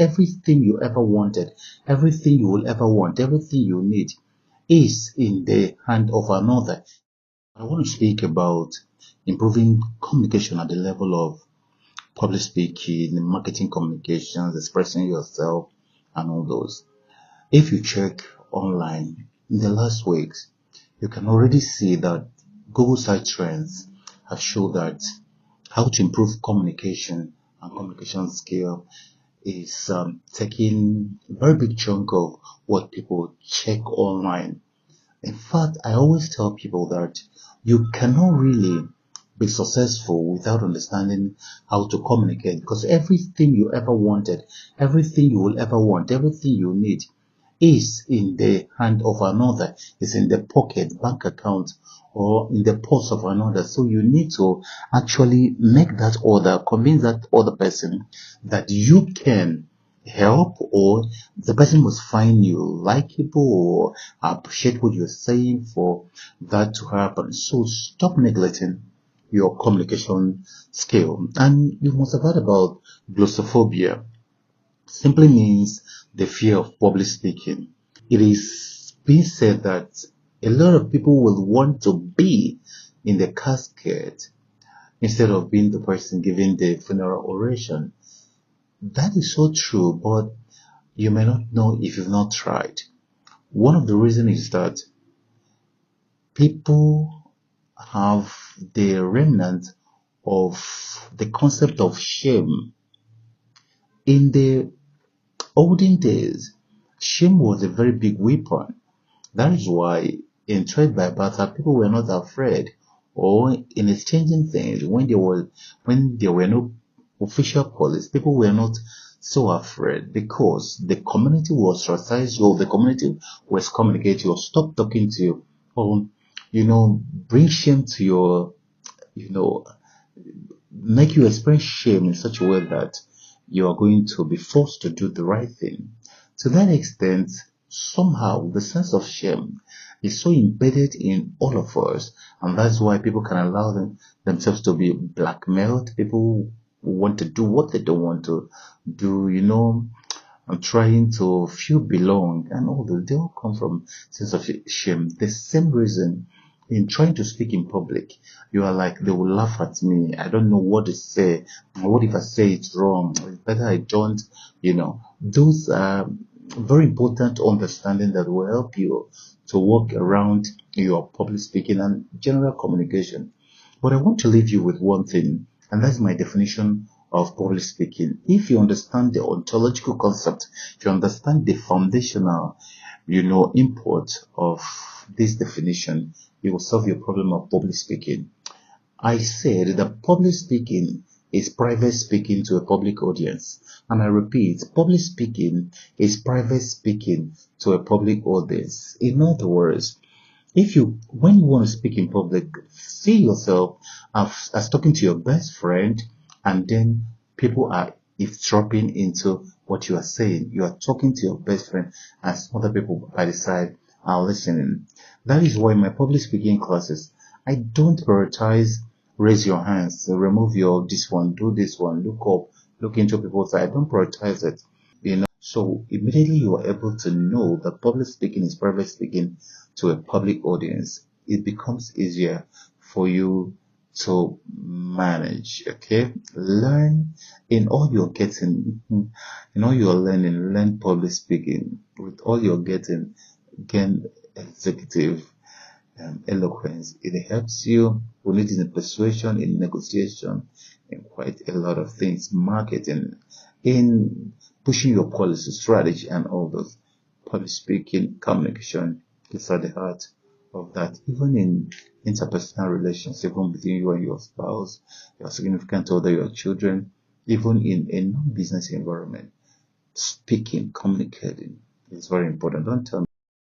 everything you ever wanted, everything you will ever want, everything you need is in the hand of another. I want to speak about improving communication at the level of public speaking, marketing communications, expressing yourself, and all those. If you check online in the last weeks, you can already see that Google site trends have shown that how to improve communication and communication skill is taking a very big chunk of what people check online. In fact, I always tell people that you cannot really be successful without understanding how to communicate, because everything you ever wanted, everything you will ever want, everything you need is in the hand of another, is in the pocket, bank account, or in the purse of another. So you need to actually make that order, convince that other person that you can help, or the person must find you likable or appreciate what you're saying for that to happen. So stop neglecting your communication skill. And you must have heard about glossophobia. Simply means the fear of public speaking. It is being said that a lot of people will want to be in the casket instead of being the person giving the funeral oration. That is so true, but you may not know if you've not tried. One of the reasons is that people have the remnant of the concept of shame. In the olden days, shame was a very big weapon. That is why in trade by barter, people were not afraid, or in exchanging things when there were no official police, people were not so afraid, because the community was ostracized, or the community was communicating, or stop talking to you, or bring shame to your, make you experience shame in such a way that you are going to be forced to do the right thing. To that extent, somehow the sense of shame is so embedded in all of us, and that's why people can allow themselves to be blackmailed. People want to do what they don't want to do, and trying to feel belong, and all that. They all come from sense of shame. The same reason in trying to speak in public, you are like, they will laugh at me, I don't know what to say, what if I say it's wrong, it's better I don't. Those are very important understanding that will help you to work around your public speaking and general communication. But I want to leave you with one thing, and that's my definition of public speaking. If you understand the ontological concept, if you understand the foundational, import of this definition, you will solve your problem of public speaking. I said that public speaking is private speaking to a public audience. And I repeat, public speaking is private speaking to a public audience. In other words, when you want to speak in public, see yourself as talking to your best friend, and then people are eavesdropping into what you are saying. You are talking to your best friend as other people by the side are listening. That is why in my public speaking classes, I don't prioritize raise your hands, remove this one, do this one, look up, look into people's eyes. I don't prioritize it. So immediately you are able to know that public speaking is private speaking to a public audience. It becomes easier for you to manage. Okay, learn in all you're getting, in all you're learning, learn public speaking. With all you're getting, gain executive eloquence. It helps you when it is in persuasion, in negotiation, in quite a lot of things, marketing, in pushing your policy, strategy, and all those. Public speaking, communication is at the heart of that. Even in interpersonal relations, even between you and your spouse, your significant other, your children, even in a non-business environment, speaking, communicating is very important. Don't tell me